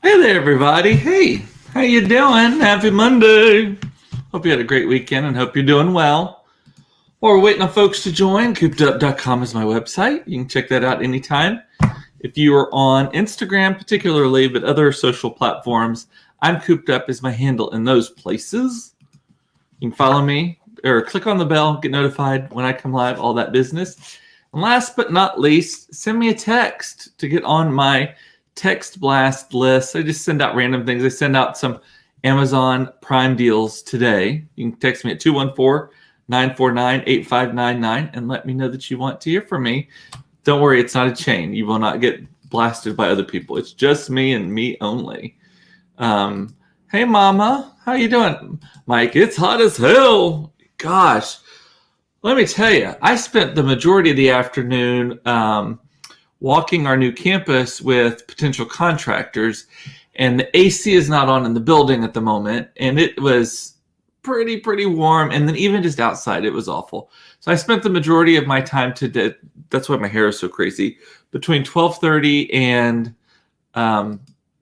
Hey there, everybody. Hey, how you doing? Happy Monday. Hope you had a great weekend and hope you're doing well. While we're waiting on folks to join, coopedup.com is my website. You can check that out anytime. If you are on Instagram particularly, but other social platforms, I'm Cooped Up is my handle in those places. You can follow me or click on the bell, get notified when I come live, all that business. And last but not least, send me a text to get on my text blast list. I just send out random things. I send out some Amazon Prime deals today. You can text me at 214-949-8599 and let me know that you want to hear from me. Don't worry, it's not a chain. You will not get blasted by other people. It's just me and me only. Hey, Mama, how you doing? Mike, it's hot as hell. Gosh, let me tell you, I spent the majority of the afternoon walking our new campus with potential contractors, and the AC is not on in the building at the moment, and it was pretty warm, and then even just outside, it was awful. So I spent the majority of my time today, that's why my hair is so crazy, between 12:30 and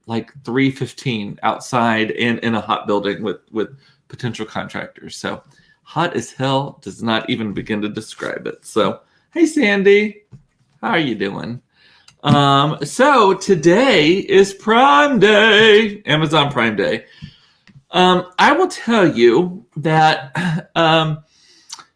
like 3:15 outside and in a hot building with potential contractors. So hot as hell does not even begin to describe it. So, hey, Sandy, how are you doing? So today is Prime Day, Amazon Prime Day. I will tell you that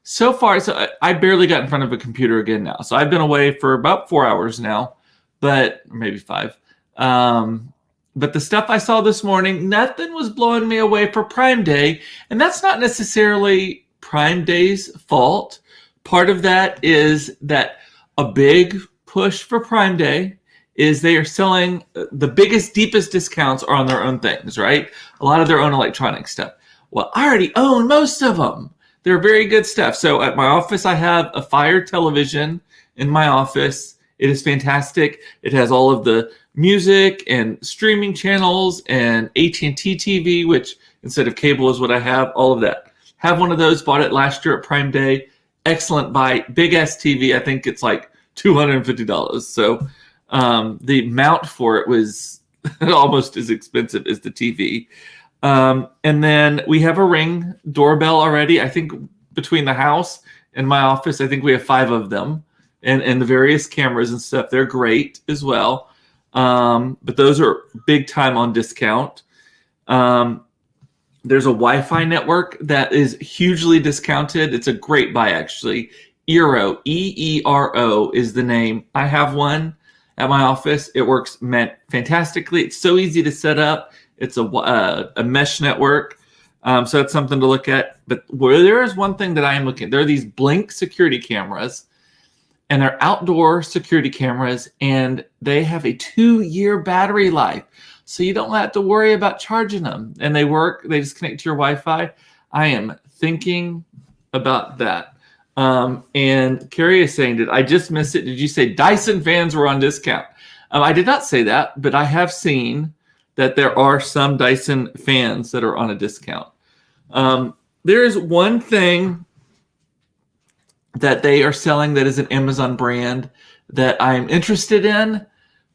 so far, so I barely got in front of a computer again now. So I've been away for about 4 hours now, but maybe 5. But the stuff I saw this morning, nothing was blowing me away for Prime Day. And that's not necessarily Prime Day's fault. Part of that is that a big push for Prime Day is they are selling the biggest, deepest discounts are on their own things, right? A lot of their own electronic stuff. Well, I already own most of them. They're very good stuff. So at my office, I have a Fire television in my office. It is fantastic. It has all of the music and streaming channels and AT&T TV, which instead of cable is what I have, all of that. Have one of those, bought it last year at Prime Day. Excellent buy. Big ass TV. I think it's like $250. So the mount for it was almost as expensive as the TV. And then we have a Ring doorbell already. I think between the house and my office, I think we have 5 of them. And the various cameras and stuff, they're great as well. But those are big time on discount. There's a Wi-Fi network that is hugely discounted. It's a great buy, actually. Eero, E-E-R-O is the name. I have one at my office. It works fantastically. It's so easy to set up. It's a mesh network. So that's something to look at. But there is one thing that I am looking at. There are these Blink security cameras, and they're outdoor security cameras, and they have a 2-year battery life. So you don't have to worry about charging them. And they work. They just connect to your Wi-Fi. I am thinking about that. And Carrie is saying, did I just miss it? Did you say Dyson fans were on discount? I did not say that, but I have seen that there are some Dyson fans that are on a discount. There is one thing that they are selling that is an Amazon brand that I'm interested in,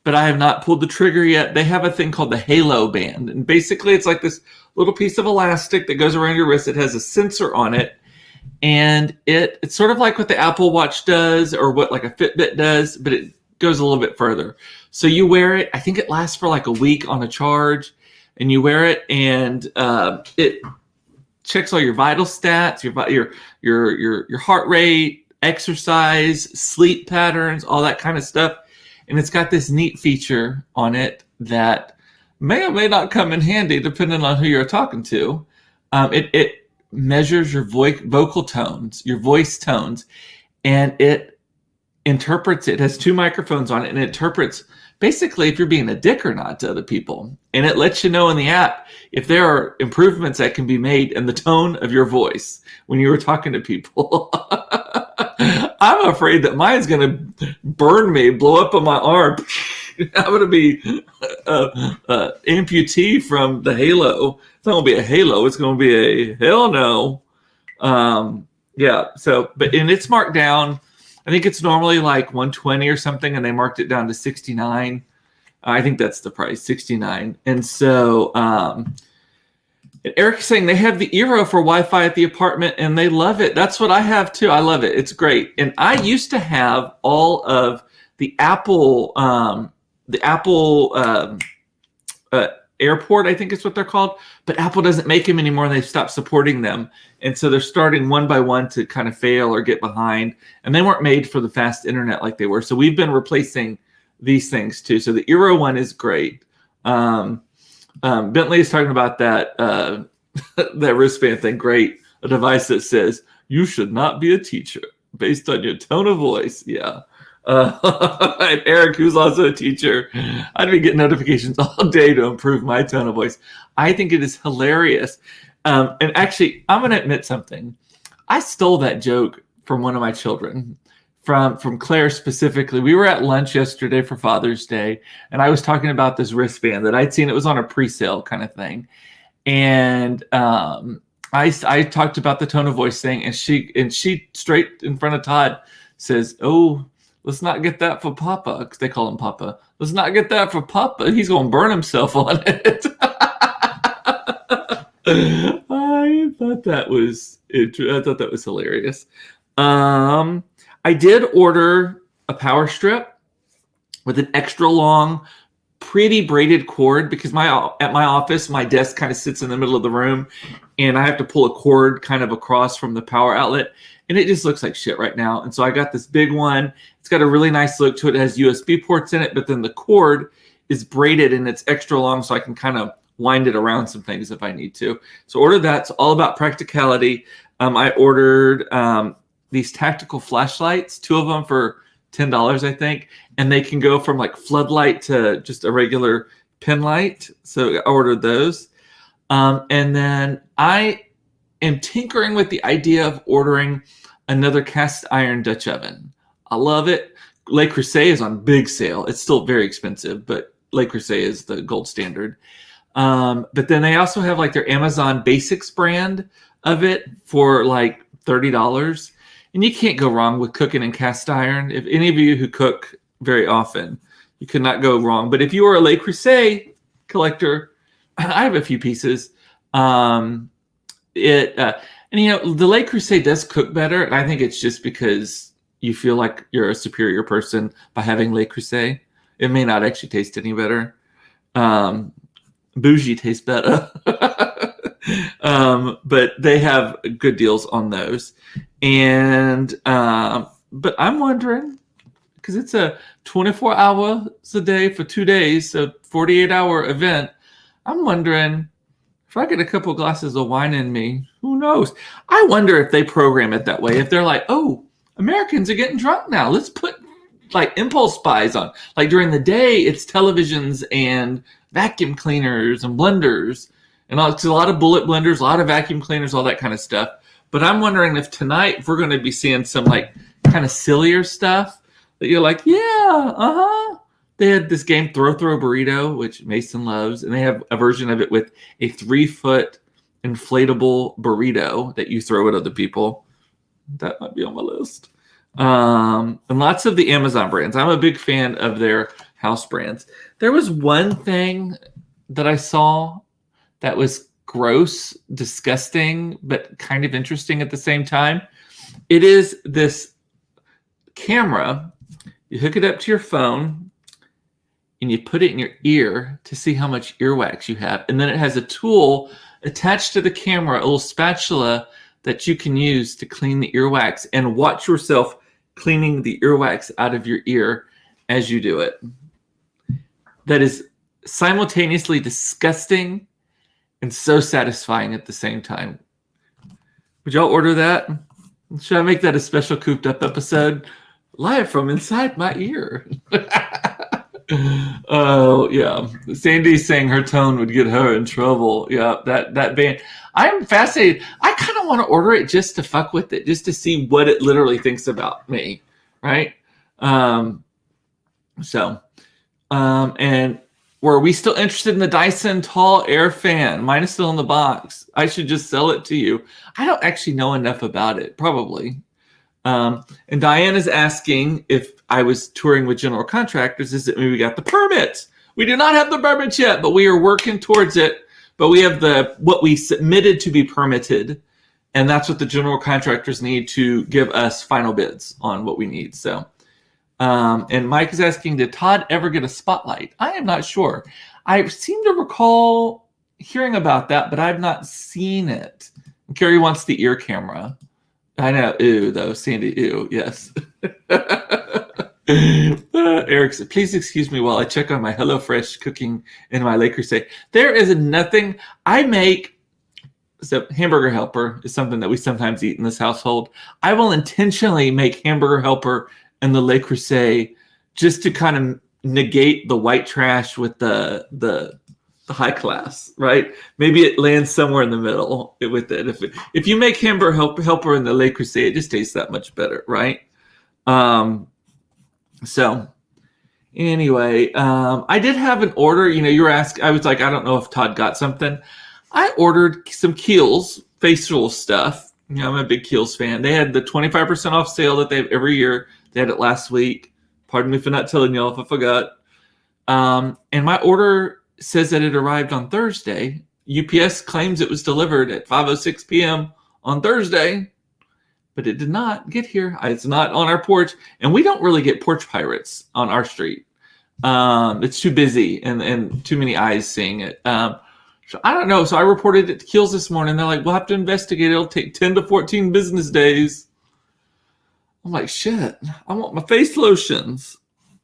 but I have not pulled the trigger yet. They have a thing called the Halo Band. And basically it's like this little piece of elastic that goes around your wrist. It has a sensor on it. And it's sort of like what the Apple Watch does or what like a Fitbit does, but it goes a little bit further. So you wear it. I think it lasts for like a week on a charge, and you wear it, and it checks all your vital stats, your heart rate, exercise, sleep patterns, all that kind of stuff. And it's got this neat feature on it that may or may not come in handy depending on who you're talking to. It measures your vocal tones, your voice tones, and it interprets it. It has 2 microphones on it, and it interprets basically if you're being a dick or not to other people. And it lets you know in the app if there are improvements that can be made in the tone of your voice when you were talking to people. I'm afraid that mine's going to burn me, blow up on my arm. I'm going to be amputee from the Halo. It's not going to be a Halo. It's going to be a hell no. Yeah. So, and it's marked down. I think it's normally like 120 or something, and they marked it down to 69. I think that's the price, $69. And so and Eric's saying they have the Eero for Wi-Fi at the apartment and they love it. That's what I have too. I love it. It's great. And I used to have all of the Apple Airport, I think is what they're called, but Apple doesn't make them anymore and they've stopped supporting them. And so they're starting one by one to kind of fail or get behind. And they weren't made for the fast internet like they were. So we've been replacing these things too. So the Eero one is great. Bentley is talking about that that wristband thing. Great. A device that says, you should not be a teacher based on your tone of voice. Yeah. And Eric, who's also a teacher, I'd be getting notifications all day to improve my tone of voice. I think it is hilarious. And actually, I'm going to admit something. I stole that joke from one of my children, from Claire specifically. We were at lunch yesterday for Father's Day, and I was talking about this wristband that I'd seen. It was on a pre-sale kind of thing. And I talked about the tone of voice thing, and she straight in front of Todd says, oh, let's not get that for Papa, because they call him Papa. Let's not get that for Papa. He's going to burn himself on it. I thought that was hilarious. I did order a power strip with an extra long, pretty braided cord, because at my office, my desk kind of sits in the middle of the room, and I have to pull a cord kind of across from the power outlet. And it just looks like shit right now. And so I got this big one. It's got a really nice look to it. It has USB ports in it, but then the cord is braided and it's extra long, so I can kind of wind it around some things if I need to. So ordered that. It's all about practicality. I ordered these tactical flashlights, 2 of them for $10, I think. And they can go from like floodlight to just a regular pin light. So I ordered those. And then I am tinkering with the idea of ordering another cast iron Dutch oven. I love it. Le Creuset is on big sale. It's still very expensive, but Le Creuset is the gold standard. But then they also have like their Amazon Basics brand of it for like $30. And you can't go wrong with cooking in cast iron. If any of you who cook very often, you could not go wrong. But if you are a Le Creuset collector, I have a few pieces. And you know, the Le Creuset does cook better, and I think it's just because you feel like you're a superior person by having Le Creuset. It may not actually taste any better. Bougie tastes better. But they have good deals on those. And but I'm wondering, because it's a 24 hours a day for 2 days, so 48-hour event, I'm wondering, if I get a couple glasses of wine in me, who knows? I wonder if they program it that way. If they're like, oh, Americans are getting drunk now. Let's put like impulse buys on. Like during the day, it's televisions and vacuum cleaners and blenders. And it's a lot of bullet blenders, a lot of vacuum cleaners, all that kind of stuff. But I'm wondering if tonight if we're going to be seeing some like kind of sillier stuff that you're like, yeah, They had this game, Throw Burrito, which Mason loves, and they have a version of it with a 3-foot inflatable burrito that you throw at other people. That might be on my list. And lots of the Amazon brands. I'm a big fan of their house brands. There was one thing that I saw that was gross, disgusting, but kind of interesting at the same time. It is this camera. You hook it up to your phone, and you put it in your ear to see how much earwax you have. And then it has a tool attached to the camera, a little spatula that you can use to clean the earwax, and watch yourself cleaning the earwax out of your ear as you do it. That is simultaneously disgusting and so satisfying at the same time. Would y'all order that? Should I make that a special cooped up episode? Live from inside my ear. Oh, yeah. Sandy's saying her tone would get her in trouble. Yeah, that band. I'm fascinated. I kind of want to order it just to fuck with it, just to see what it literally thinks about me, right? And were we still interested in the Dyson Tall Air Fan? Mine is still in the box. I should just sell it to you. I don't actually know enough about it, probably. And Diane is asking if I was touring with general contractors, is it maybe got the permits? We do not have the permits yet, but we are working towards it. But we have what we submitted to be permitted, and that's what the general contractors need to give us final bids on what we need. So, and Mike is asking, did Todd ever get a spotlight? I am not sure. I seem to recall hearing about that, but I've not seen it. Carrie wants the ear camera. I know, ew, though, Sandy, ew, yes. Eric said, please excuse me while I check on my HelloFresh cooking in my Le Creuset. There is nothing I make. So hamburger helper is something that we sometimes eat in this household. I will intentionally make hamburger helper in the Le Creuset just to kind of negate the white trash with the high class, right? Maybe it lands somewhere in the middle with it. If you make hamburger helper in the Le Creuset, it just tastes that much better, right? So anyway, I did have an order. You were asking, I was like, I don't know if Todd got something. I ordered some Kiehl's facial stuff. I'm a big Kiehl's fan. They had the 25% off sale that they have every year. They had it last week. Pardon me for not telling y'all if I forgot. And my order says that it arrived on Thursday. UPS claims it was delivered at 5:06 p.m. on Thursday, but it did not get here. It's not on our porch, and we don't really get porch pirates on our street. It's too busy and too many eyes seeing it. So I don't know. So I reported it to Kiehl's this morning. They're like, we'll have to investigate. It'll take 10 to 14 business days. I'm like, shit, I want my face lotions.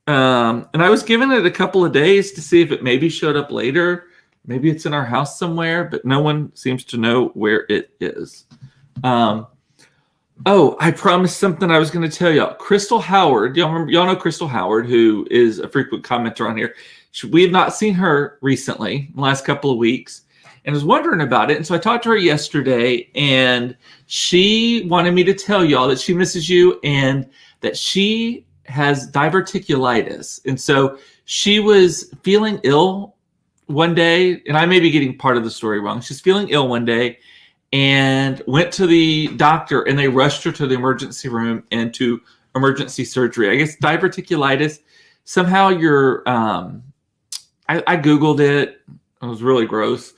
And I was giving it a couple of days to see if it maybe showed up later. Maybe it's in our house somewhere, but no one seems to know where it is. Oh, I promised something I was going to tell y'all. Crystal Howard, y'all know Crystal Howard, who is a frequent commenter on here. We have not seen her recently, in the last couple of weeks, and was wondering about it. And so I talked to her yesterday, and she wanted me to tell y'all that she misses you and that she has diverticulitis. And so she was feeling ill one day, and I may be getting part of the story wrong. She's feeling ill one day and went to the doctor, and they rushed her to the emergency room and to emergency surgery. I guess diverticulitis, somehow you're, I Googled it. It was really gross.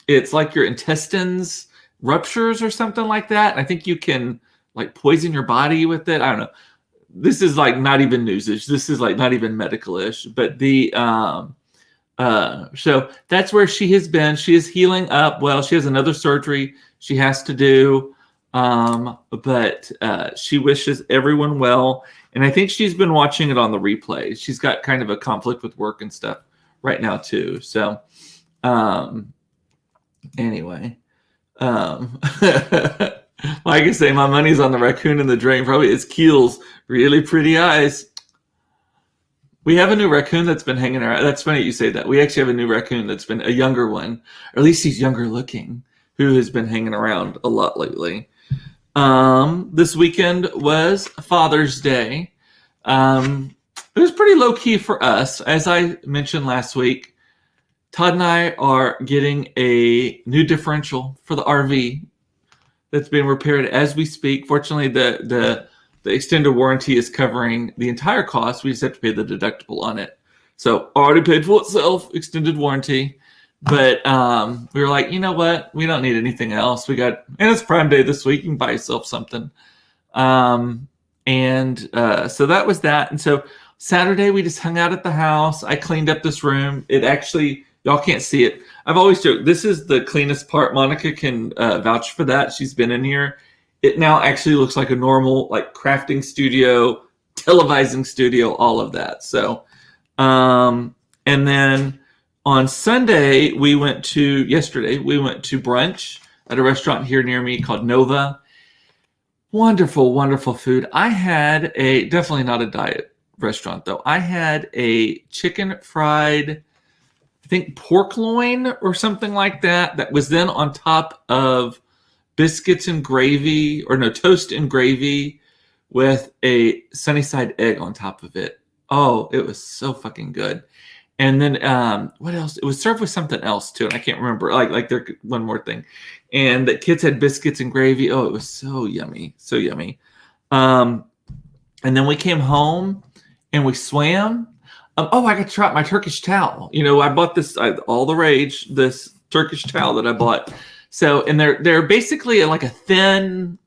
It's like your intestines ruptures or something like that. And I think you can like poison your body with it. I don't know. This is like not even news-ish. This is like not even medical-ish. But so that's where she has been. She is healing up. Well, she has another surgery she has to do. But she wishes everyone well. And I think she's been watching it on the replay. She's got kind of a conflict with work and stuff right now too. So anyway, like I say, my money's on the raccoon in the drain. Probably it's Kiehl's really pretty eyes. We have a new raccoon that's been hanging around. That's funny you say that. We actually have a new raccoon that's been a younger one, or at least he's younger looking, who has been hanging around a lot lately. This weekend was Father's Day. It was pretty low key for us. As I mentioned last week, Todd and I are getting a new differential for the RV that's being repaired as we speak. Fortunately, the extended warranty is covering the entire cost. We just have to pay the deductible on it. So already paid for itself, extended warranty. But we were like, you know what? We don't need anything else. And it's Prime Day this week. You can buy yourself something. So that was that. And so Saturday, we just hung out at the house. I cleaned up this room. It actually, y'all can't see it. I've always joked, this is the cleanest part. Monica can vouch for that. She's been in here. It now actually looks like a normal, like crafting studio, televising studio, all of that. So, and then on Sunday, yesterday, we went to brunch at a restaurant here near me called Nova. Wonderful, wonderful food. I had definitely not a diet restaurant though. I had a chicken fried, I think pork loin or something like that. That was then on top of biscuits and gravy, toast and gravy with a sunny side egg on top of it. Oh, it was so fucking good. And then what else? It was served with something else too, and I can't remember. Like there one more thing, and the kids had biscuits and gravy. Oh, it was so yummy, so yummy. And then we came home and we swam. Oh, I got to try out my Turkish towel. I bought this, all the rage, this Turkish towel that I bought. So, and they're basically like a thin,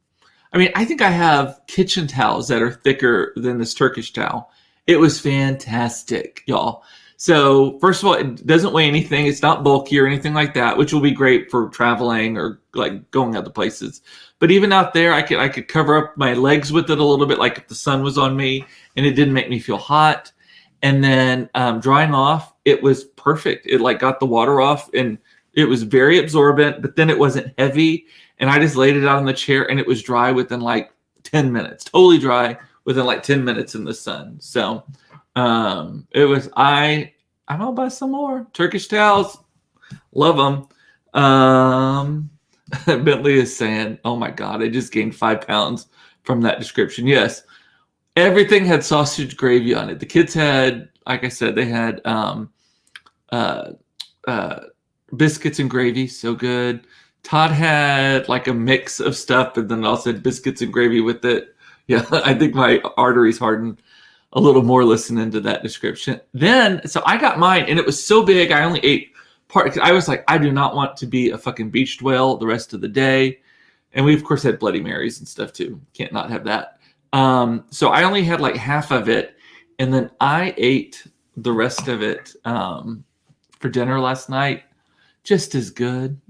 I think I have kitchen towels that are thicker than this Turkish towel. It was fantastic, y'all. So first of all, it doesn't weigh anything. It's not bulky or anything like that, which will be great for traveling or like going other places. But even out there, I could cover up my legs with it a little bit, like if the sun was on me, and it didn't make me feel hot. And then drying off, it was perfect. It like got the water off, and it was very absorbent, but then it wasn't heavy. And I just laid it out on the chair, and it was dry within like 10 minutes, totally dry within like 10 minutes in the sun. So it was, I'm gonna buy some more Turkish towels. Love them. Bentley is saying, oh my God, I just gained 5 pounds from that description. Yes. Everything had sausage gravy on it. The kids had, like I said, they had biscuits and gravy. So good. Todd had like a mix of stuff, but then also had biscuits and gravy with it. Yeah, I think my arteries hardened a little more listening to that description. Then, so I got mine, and it was so big, I only ate part, because I was like, I do not want to be a fucking beached whale the rest of the day. And we, of course, had Bloody Marys and stuff, too. Can't not have that. So I only had like half of it, and then I ate the rest of it for dinner last night. Just as good.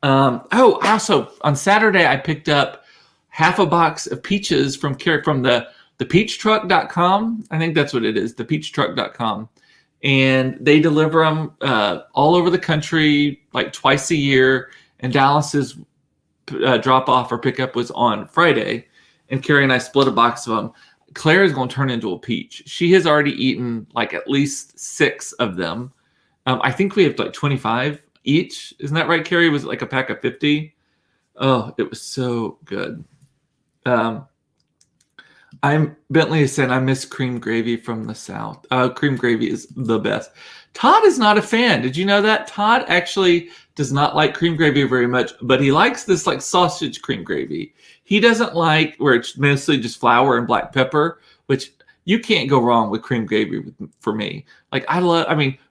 Also, on Saturday, I picked up half a box of peaches from the peachtruck.com. I think that's what it is, the peachtruck.com. And they deliver them all over the country, like twice a year. And Dallas's drop off or pickup was on Friday. And Carrie and I split a box of them. Claire is going to turn into a peach. She has already eaten like at least 6 of them. I think we have like 25 each. Isn't that right, Carrie? Was it like a pack of 50? Oh, it was so good. Bentley is saying I miss cream gravy from the South. Cream gravy is the best. Todd is not a fan. Did you know that? Todd actually does not like cream gravy very much, but he likes this like sausage cream gravy. He doesn't like where it's mostly just flour and black pepper, which you can't go wrong with cream gravy for me. Like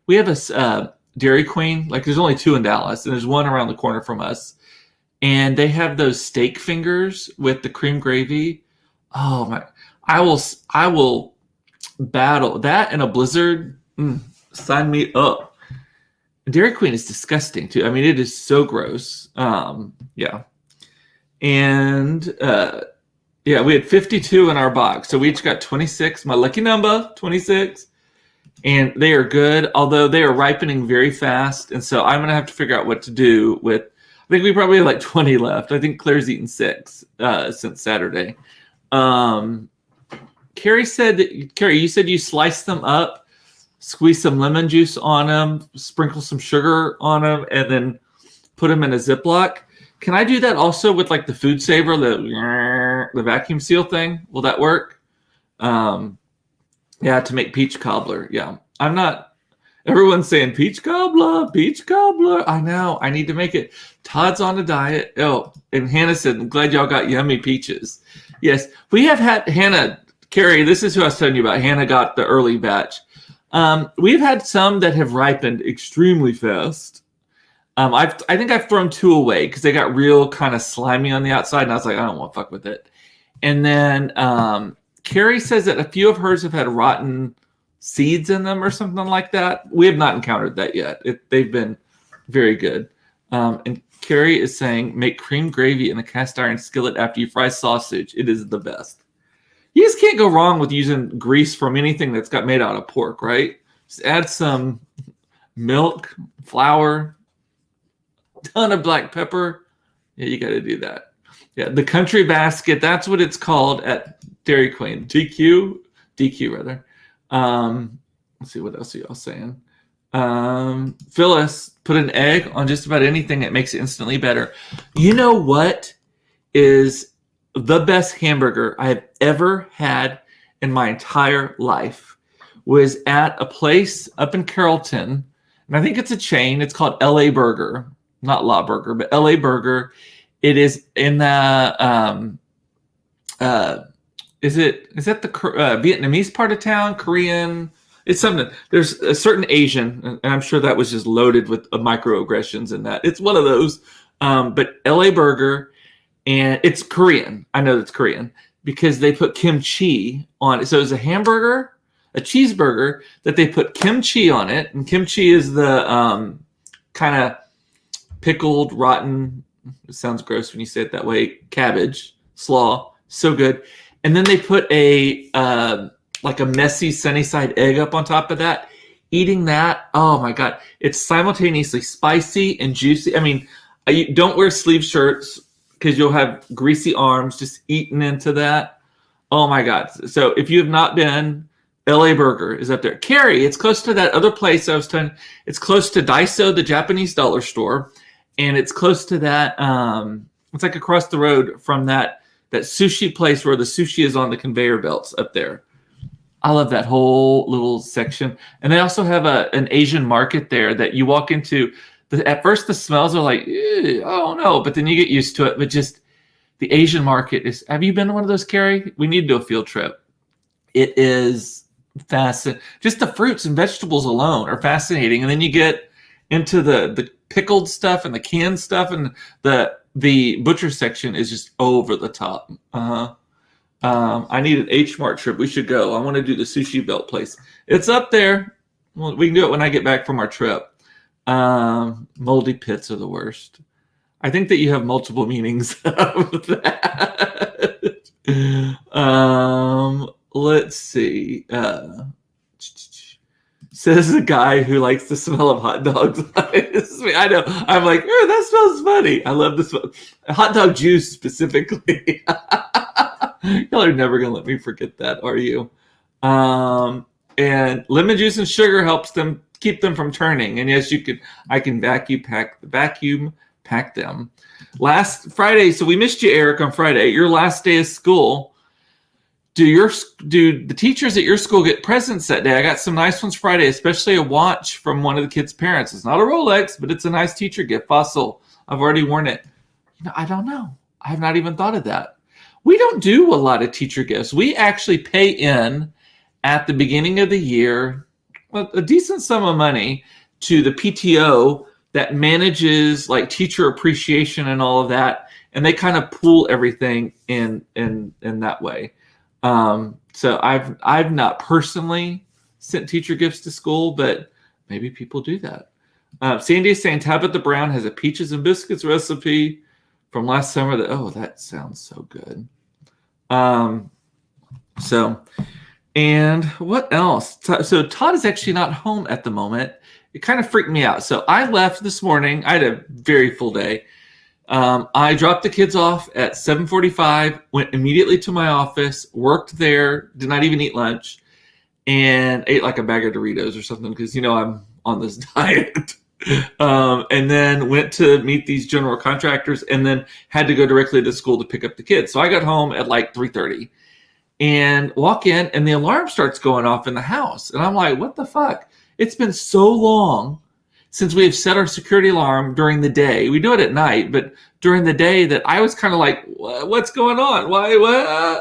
we have a Dairy Queen. Like there's only 2 in Dallas, and there's one around the corner from us. And they have those steak fingers with the cream gravy. Oh my! I will battle that in a blizzard. Sign me up. Dairy Queen is disgusting too. It is so gross. Yeah. And we had 52 in our box, so we each got 26. My lucky number, 26. And they are good, although they are ripening very fast. And so I'm gonna have to figure out what to do with. I think we probably have like 20 left. I think Claire's eaten 6 since Saturday. Carrie, you said you sliced them up, squeeze some lemon juice on them, sprinkle some sugar on them, and then put them in a Ziploc. Can I do that also with like the Food Saver, the vacuum seal thing? Will that work? Yeah, to make peach cobbler. Yeah, I'm not. Everyone's saying peach cobbler. I know. I need to make it. Todd's on a diet. Oh, and Hannah said, I'm glad y'all got yummy peaches. Yes, we have had Hannah. Carrie, this is who I was telling you about. Hannah got the early batch. We've had some that have ripened extremely fast. I think I've thrown 2 away because they got real kind of slimy on the outside, and I was like, I don't want to fuck with it. And then Carrie says that a few of hers have had rotten seeds in them or something like that. We have not encountered that yet. They've been very good. And Carrie is saying, make cream gravy in a cast iron skillet after you fry sausage. It is the best. You just can't go wrong with using grease from anything that's got made out of pork, right? Just add some milk, flour, ton of black pepper. Yeah, you got to do that. Yeah, the country basket, that's what it's called at Dairy Queen. DQ rather. Let's see, what else are y'all saying? Phyllis, put an egg on just about anything. It makes it instantly better. You know what is the best hamburger I have ever had in my entire life? Was at a place up in Carrollton, and I think it's a chain. It's called LA Burger, not La Burger, but LA Burger. It is in the is that the Vietnamese part of town? Korean? It's something. There's a certain Asian, and I'm sure that was just loaded with microaggressions in that. It's one of those. But LA Burger, and it's Korean. I know it's Korean because they put kimchi on it. So it's a hamburger, a cheeseburger that they put kimchi on it, and kimchi is the kind of pickled, rotten. It sounds gross when you say it that way. Cabbage, slaw, so good. And then they put a like a messy sunny side egg up on top of that. Eating that, oh my God, it's simultaneously spicy and juicy. I mean, you don't wear sleeve shirts because you'll have greasy arms just eating into that. Oh my God. So if you have not been, LA Burger is up there. Cary, it's close to that other place I was telling you. It's close to Daiso, the Japanese dollar store. And it's close to that, it's like across the road from that sushi place where the sushi is on the conveyor belts up there. I love that whole little section. And they also have an Asian market there that you walk into. At first, the smells are like, oh no, but then you get used to it. But just the Asian market is, have you been to one of those, Cary? We need to do a field trip. It is fascinating. Just the fruits and vegetables alone are fascinating. And then you get into the pickled stuff and the canned stuff, and the butcher section is just over the top. I need an H Mart trip. We should go. I want to do the sushi belt place. It's up there. Well, we can do it when I get back from our trip. Moldy pits are the worst. I think that you have multiple meanings of that. Let's see. Says the guy who likes the smell of hot dogs. I know. I'm like, that smells funny. I love the smell. Hot dog juice specifically. Y'all are never going to let me forget that, are you? And lemon juice and sugar helps them keep them from turning. And yes, I can vacuum pack them. Last Friday, so we missed you, Eric, on Friday. Your last day of school. Do the teachers at your school get presents that day? I got some nice ones Friday, especially a watch from one of the kids' parents. It's not a Rolex, but it's a nice teacher gift. Fossil. I've already worn it. I don't know. I have not even thought of that. We don't do a lot of teacher gifts. We actually pay in at the beginning of the year a decent sum of money to the PTO that manages like teacher appreciation and all of that, and they kind of pool everything in that way. So I've not personally sent teacher gifts to school, but maybe people do that. Sandy is saying Tabitha Brown has a peaches and biscuits recipe from last summer. That sounds so good. And what else? So Todd is actually not home at the moment. It kind of freaked me out. So I left this morning. I had a very full day. I dropped the kids off at 7:45, went immediately to my office, worked there, did not even eat lunch, and ate like a bag of Doritos or something because, I'm on this diet. And then went to meet these general contractors and then had to go directly to school to pick up the kids. So I got home at like 3:30 and walk in and the alarm starts going off in the house. And I'm like, what the fuck? It's been so long since we have set our security alarm during the day. We do it at night, but during the day that I was kind of like, what's going on?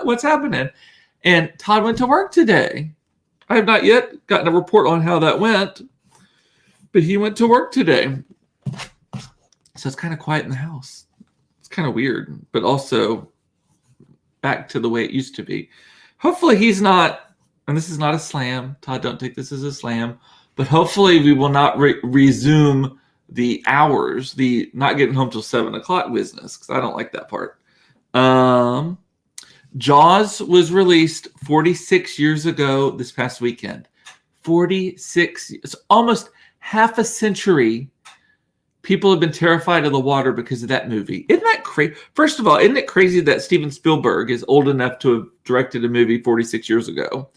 What's happening? And Todd went to work today. I have not yet gotten a report on how that went, but he went to work today. So it's kind of quiet in the house. It's kind of weird, but also back to the way it used to be. Hopefully he's not, and this is not a slam. Todd, don't take this as a slam. But hopefully we will not resume the hours, the not getting home till 7 o'clock business, because I don't like that part. Jaws was released 46 years ago this past weekend. 46, it's almost half a century. People have been terrified of the water because of that movie. Isn't that crazy? First of all, isn't it crazy that Steven Spielberg is old enough to have directed a movie 46 years ago?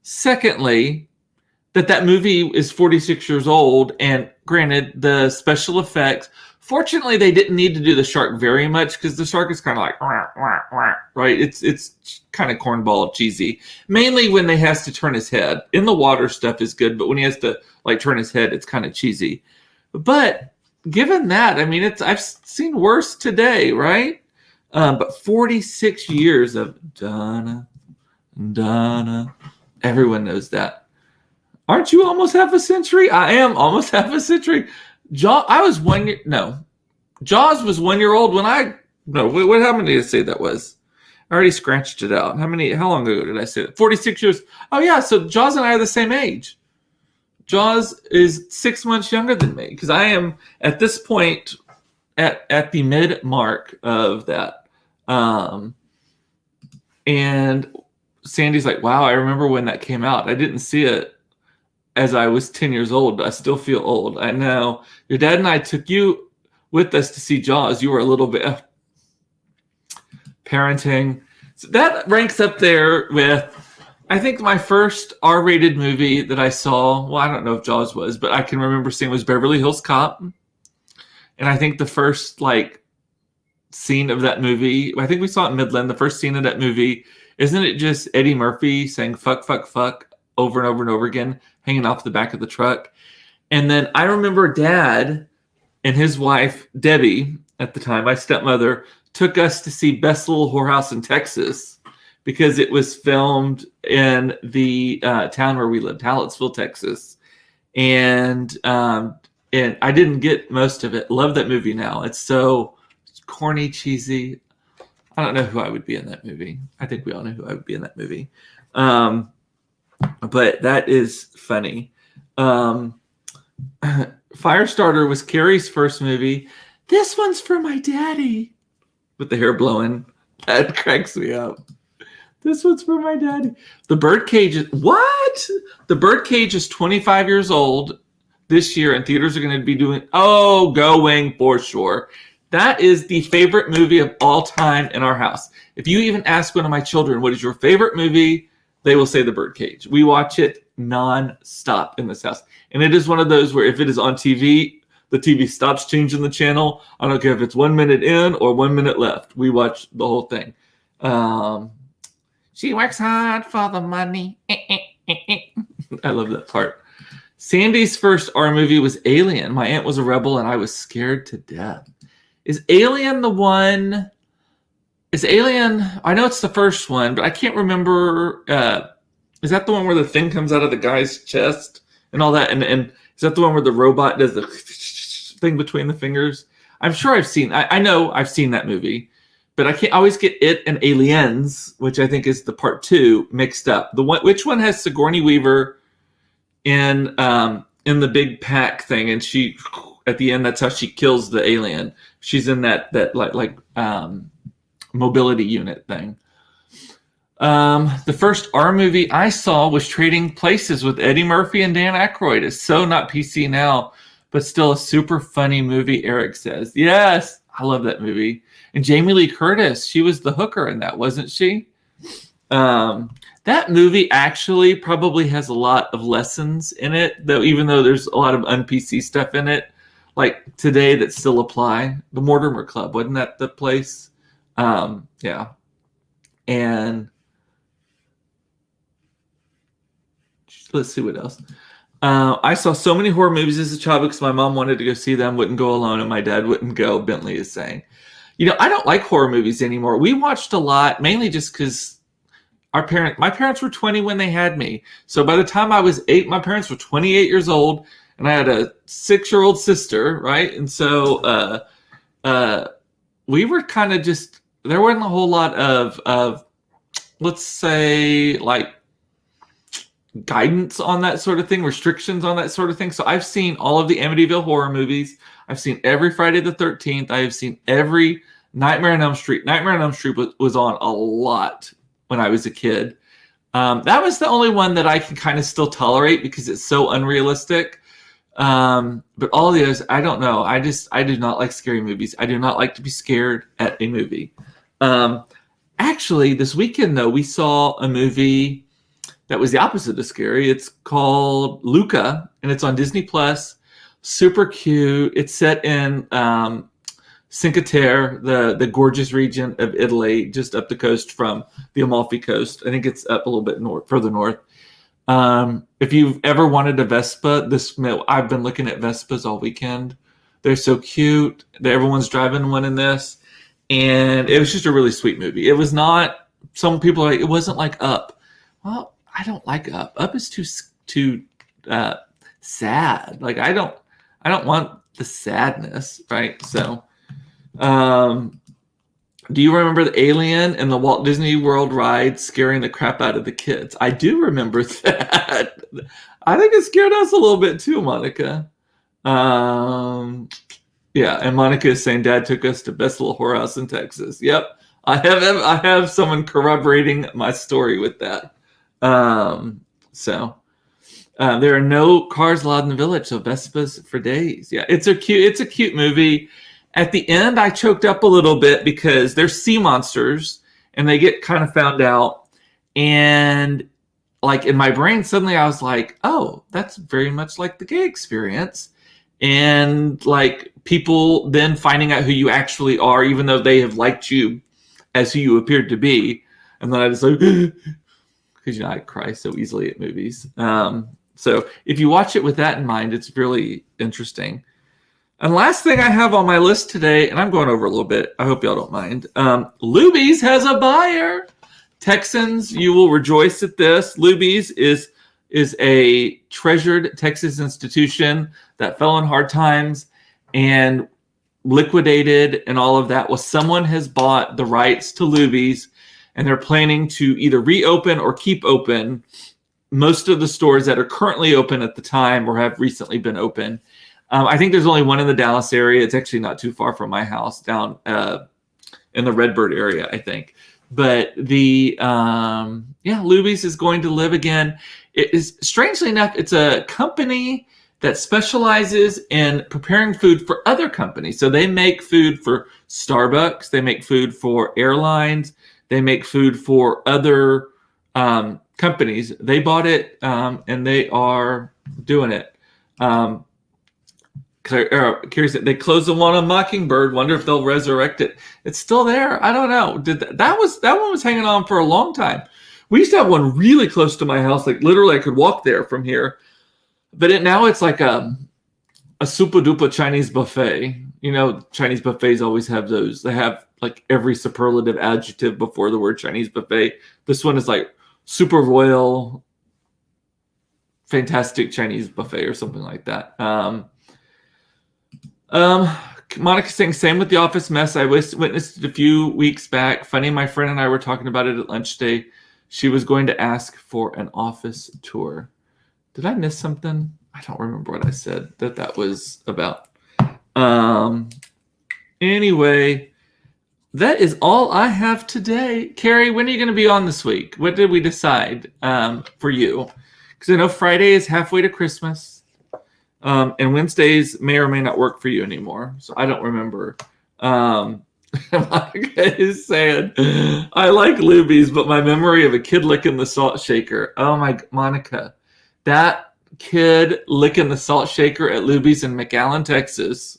Secondly, that movie is 46 years old, and granted, the special effects, fortunately, they didn't need to do the shark very much because the shark is kind of like, wah, wah, wah, right? It's kind of cornball cheesy. Mainly when he has to turn his head. In the water stuff is good, but when he has to like turn his head, it's kind of cheesy. But given that, I mean, I've seen worse today, right? But 46 years of Donna, everyone knows that. Aren't you almost half a century? I am almost half a century. I was 1 year. No, Jaws was 1 year old when I. No, how many did I say that was? I already scratched it out. How long ago did I say that? 46 years. Oh, yeah. So Jaws and I are the same age. Jaws is 6 months younger than me because I am at this point at the mid mark of that. And Sandy's like, wow, I remember when that came out. I didn't see it as I was 10 years old, but I still feel old. I know. Your dad and I took you with us to see Jaws. You were a little bit parenting. So that ranks up there with, I think my first R-rated movie that I saw, well, I don't know if Jaws was, but I can remember seeing was Beverly Hills Cop. And I think the first scene of that movie, I think we saw it in Midland, the first scene of that movie, isn't it just Eddie Murphy saying fuck, fuck, fuck over and over and over again, hanging off the back of the truck? And then I remember Dad and his wife, Debbie, at the time, my stepmother, took us to see Best Little Whorehouse in Texas because it was filmed in the town where we lived, Hallettsville, Texas. And I didn't get most of it. Love that movie now. It's so corny, cheesy. I don't know who I would be in that movie. I think we all know who I would be in that movie. But that is funny. Firestarter was Carrie's first movie. This one's for my daddy. With the hair blowing. That cracks me up. This one's for my daddy. The Birdcage is... What? The Birdcage is 25 years old this year, and theaters are going to be going for sure. That is the favorite movie of all time in our house. If you even ask one of my children, what is your favorite movie? They will say The Birdcage. We watch it non-stop in this house. And it is one of those where if it is on TV, the TV stops changing the channel. I don't care if it's 1 minute in or 1 minute left. We watch the whole thing. She works hard for the money. I love that part. Sandy's first R movie was Alien. My aunt was a rebel and I was scared to death. Is Alien the one? Is Alien? I know it's the first one, but I can't remember. Is that the one where the thing comes out of the guy's chest and all that? And is that the one where the robot does the thing between the fingers? I'm sure I've seen. I know I've seen that movie, but I can't always get it and Aliens, which I think is the part 2, mixed up. Which one has Sigourney Weaver in the big pack thing, and she at the end that's how she kills the alien. She's in that mobility unit thing. The first R movie I saw was Trading Places with Eddie Murphy and Dan Aykroyd. It's so not PC now, but still a super funny movie, Eric says. Yes, I love that movie. And Jamie Lee Curtis, she was the hooker in that, wasn't she? That movie actually probably has a lot of lessons in it, though, even though there's a lot of un-PC stuff in it, like today that still apply. The Mortimer Club, wasn't that the place? Yeah. And let's see what else. I saw so many horror movies as a child because my mom wanted to go see them, wouldn't go alone, and my dad wouldn't go, Bentley is saying. I don't like horror movies anymore. We watched a lot, mainly just because my parents were 20 when they had me. So by the time I was 8, my parents were 28 years old, and I had a 6-year-old sister, right? And so we were kind of just, there wasn't a whole lot of let's say, like, guidance on that sort of thing, restrictions on that sort of thing. So I've seen all of the Amityville horror movies. I've seen every Friday the 13th. I have seen every Nightmare on Elm Street. Nightmare on Elm Street was on a lot when I was a kid. That was the only one that I can kind of still tolerate because it's so unrealistic. But all the others, I don't know. I do not like scary movies. I do not like to be scared at a movie. Actually, this weekend, though, we saw a movie that was the opposite of scary. It's called Luca, and it's on Disney Plus. Super cute. It's set in Cinque Terre, the gorgeous region of Italy, just up the coast from the Amalfi Coast. I think it's up a little bit further north. If you've ever wanted a Vespa, I've been looking at Vespas all weekend. They're so cute. Everyone's driving one in this. And it was just a really sweet movie. It was not, some people are like, it wasn't like Up. Well, I don't like Up. Up is too sad. Like I don't want the sadness, right? So, do you remember the alien in the Walt Disney World ride scaring the crap out of the kids? I do remember that. I think it scared us a little bit too, Monica. Yeah, and Monica is saying Dad took us to best little whorehouse in Texas. Yep, I have someone corroborating my story with that. There are no cars allowed in the village, so Vespas for days. Yeah, it's a cute movie. At the end, I choked up a little bit because there's sea monsters and they get kind of found out. And like in my brain, suddenly I was like, oh, that's very much like the gay experience. And like people then finding out who you actually are, even though they have liked you as who you appeared to be. And then I just like, because I cry so easily at movies. So if you watch it with that in mind, it's really interesting. And last thing I have on my list today, and I'm going over a little bit, I hope y'all don't mind. Luby's has a buyer. Texans, you will rejoice at this. Luby's is a treasured Texas institution that fell in hard times and liquidated and all of that. Well, someone has bought the rights to Luby's, and they're planning to either reopen or keep open most of the stores that are currently open at the time or have recently been open. I think there's only one in the Dallas area. It's actually not too far from my house, down in the Redbird area, I think. But Luby's is going to live again. It is, strangely enough, it's a company that specializes in preparing food for other companies. So they make food for Starbucks. They make food for airlines. They make food for other companies. They bought it and they are doing it. Curious, they closed the one on Mockingbird. Wonder if they'll resurrect it. It's still there. I don't know. That one was hanging on for a long time. We used to have one really close to my house. Like literally, I could walk there from here. But now it's like a super duper Chinese buffet. You know, Chinese buffets always have those. They have like every superlative adjective before the word Chinese buffet. This one is like super royal, fantastic Chinese buffet or something like that. Monica's saying, same with the office mess. I witnessed it a few weeks back. Funny, my friend and I were talking about it at lunch today. She was going to ask for an office tour. Did I miss something? I don't remember what I said that was about. Anyway, that is all I have today. Carrie, when are you going to be on this week? What did we decide for you? Because I know Friday is halfway to Christmas. And Wednesdays may or may not work for you anymore. So I don't remember. Monica is saying, I like Luby's, but my memory of a kid licking the salt shaker. Oh my, Monica, that kid licking the salt shaker at Luby's in McAllen, Texas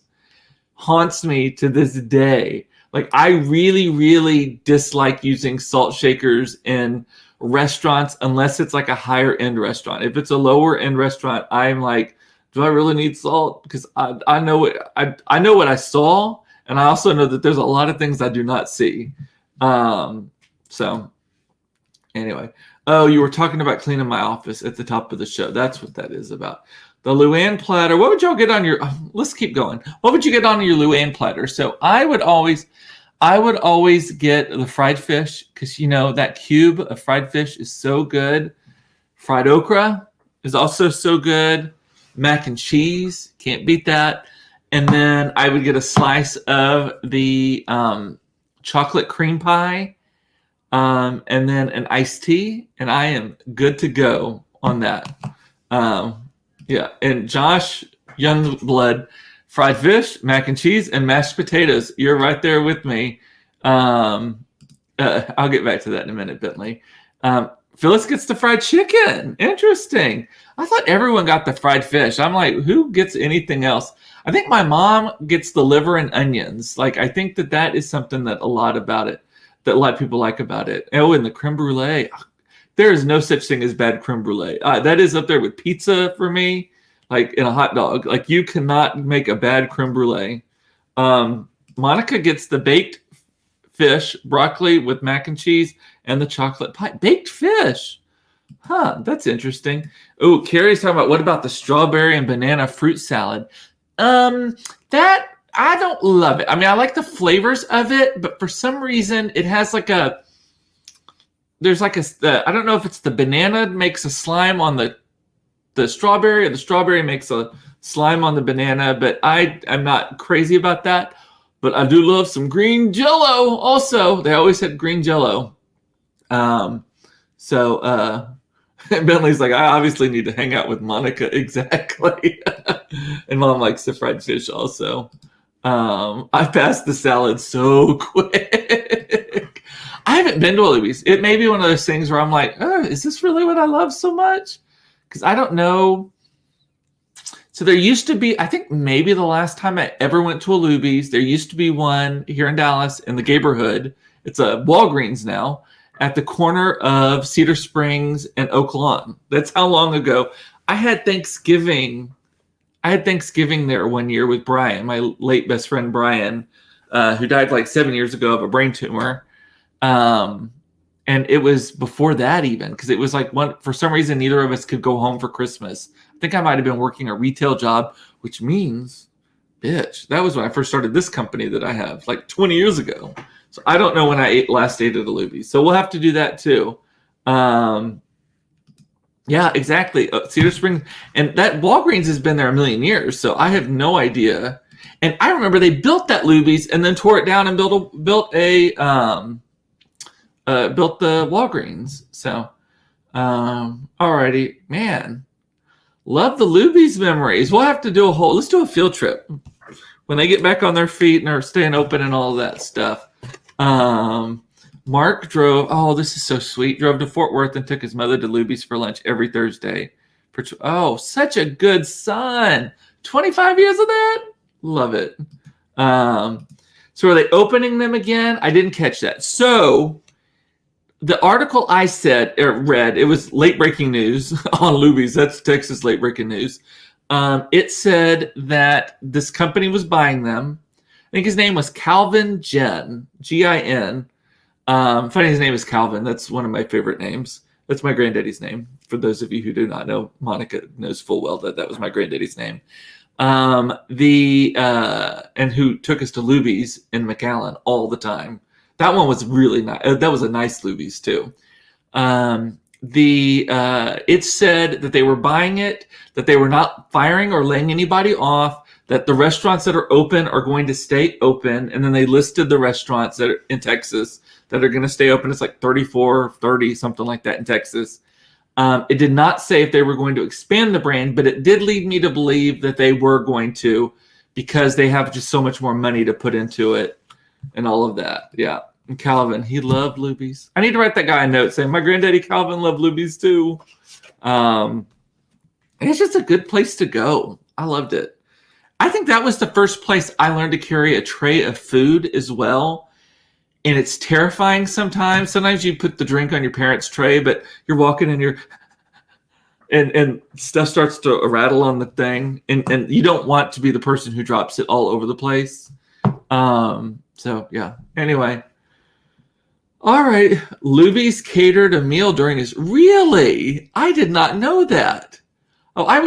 haunts me to this day. Like I really, really dislike using salt shakers in restaurants unless it's like a higher end restaurant. If it's a lower end restaurant, I'm like, do I really need salt? Because I know what I saw, and I also know that there's a lot of things I do not see. So anyway, oh, you were talking about cleaning my office at the top of the show. That's what that is about. The Luann platter. What would y'all get on your? Let's keep going. What would you get on your Luann platter? So I would always get the fried fish because you know that cube of fried fish is so good. Fried okra is also so good. Mac and cheese, can't beat that. And then I would get a slice of the chocolate cream pie, and then an iced tea, and I am good to go on that. Yeah, and Josh Youngblood, fried fish, mac and cheese, and mashed potatoes. You're right there with me. I'll get back to that in a minute, Bentley. Phyllis gets the fried chicken. Interesting. I thought everyone got the fried fish. I'm like, who gets anything else? I think my mom gets the liver and onions. Like, I think that is something that a lot of people like about it. Oh, and the creme brulee. There is no such thing as bad creme brulee. That is up there with pizza for me, like in a hot dog. Like, you cannot make a bad creme brulee. Monica gets the baked fish, broccoli with mac and cheese, and the chocolate pie. Baked fish. Huh, that's interesting. Oh, Carrie's talking about what about the strawberry and banana fruit salad? That I don't love it. I mean, I like the flavors of it, but for some reason it has like a there's like I don't know if it's the banana makes a slime on the strawberry or the strawberry makes a slime on the banana, but I'm not crazy about that. But I do love some green Jello. Also, they always had green Jello. So Bentley's like, I obviously need to hang out with Monica. Exactly. And Mom likes the fried fish also. I passed the salad so quick. I haven't been to a Luby's. It may be one of those things where I'm like, oh, is this really what I love so much? Because I don't know. So there used to be, I think maybe the last time I ever went to a Luby's, there used to be one here in Dallas in the neighborhood. It's a Walgreens now at the corner of Cedar Springs and Oak Lawn. That's how long ago. I had Thanksgiving there one year with Brian, my late best friend Brian, who died like 7 years ago of a brain tumor. And it was before that even, because it was like for some reason, neither of us could go home for Christmas. I think I might have been working a retail job, which means, bitch, that was when I first started this company that I have like 20 years ago. So I don't know when I last ate at a Luby's. So we'll have to do that too. Yeah, exactly. Cedar Springs. And that Walgreens has been there a million years. So I have no idea. And I remember they built that Luby's and then tore it down and built the Walgreens. So, alrighty, man, love the Luby's memories. We'll have to do let's do a field trip when they get back on their feet and are staying open and all that stuff. Mark drove. Oh, this is so sweet. Drove to Fort Worth and took his mother to Luby's for lunch every Thursday. Such a good son. 25 years of that. Love it. So are they opening them again? I didn't catch that. So the article I read, it was late breaking news on Luby's. That's Texas late breaking news. It said that this company was buying them. I think his name was Calvin Gin, Gin. Funny his name is Calvin. That's one of my favorite names. That's my granddaddy's name. For those of you who do not know, Monica knows full well that was my granddaddy's name. And who took us to Luby's in McAllen all the time. That one was really nice. That was a nice Luby's too. It said that they were buying it, that they were not firing or laying anybody off, that the restaurants that are open are going to stay open. And then they listed the restaurants that are in Texas that are going to stay open. It's like 34, 30, something like that in Texas. It did not say if they were going to expand the brand, but it did lead me to believe that they were going to, because they have just so much more money to put into it and all of that. Yeah. And Calvin, he loved Luby's. I need to write that guy a note saying my granddaddy Calvin loved Luby's too. And it's just a good place to go. I loved it. I think that was the first place I learned to carry a tray of food as well. And it's terrifying sometimes. Sometimes you put the drink on your parents' tray, but you're walking and and stuff starts to rattle on the thing. And you don't want to be the person who drops it all over the place. So yeah. Anyway. All right. Luby's catered a meal during his. Really? I did not know that. Oh, I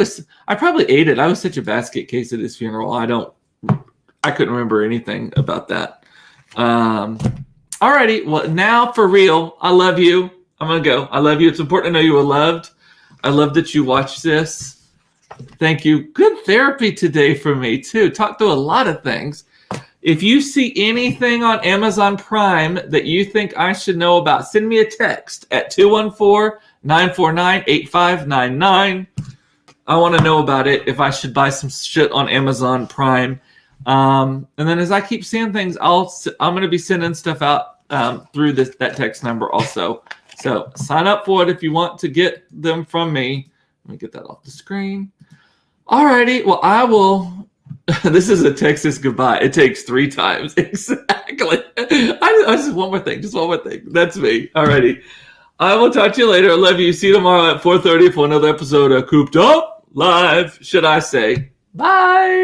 probably ate it. I was such a basket case at his funeral. I couldn't remember anything about that. Alrighty. Well, now for real, I love you. I'm going to go. I love you. It's important to know you were loved. I love that you watched this. Thank you. Good therapy today for me too. Talked through a lot of things. If you see anything on Amazon Prime that you think I should know about, send me a text at 214-949-8599. I want to know about it, if I should buy some shit on Amazon Prime. And then as I keep seeing things, I'm going to be sending stuff out through that text number also. So sign up for it if you want to get them from me. Let me get that off the screen. All righty. Well, I will. This is a Texas goodbye. It takes 3 times. Exactly. I just one more thing. That's me. All righty. I will talk to you later. I love you. See you tomorrow at 4:30 for another episode of Cooped Up Live, should I say. Bye.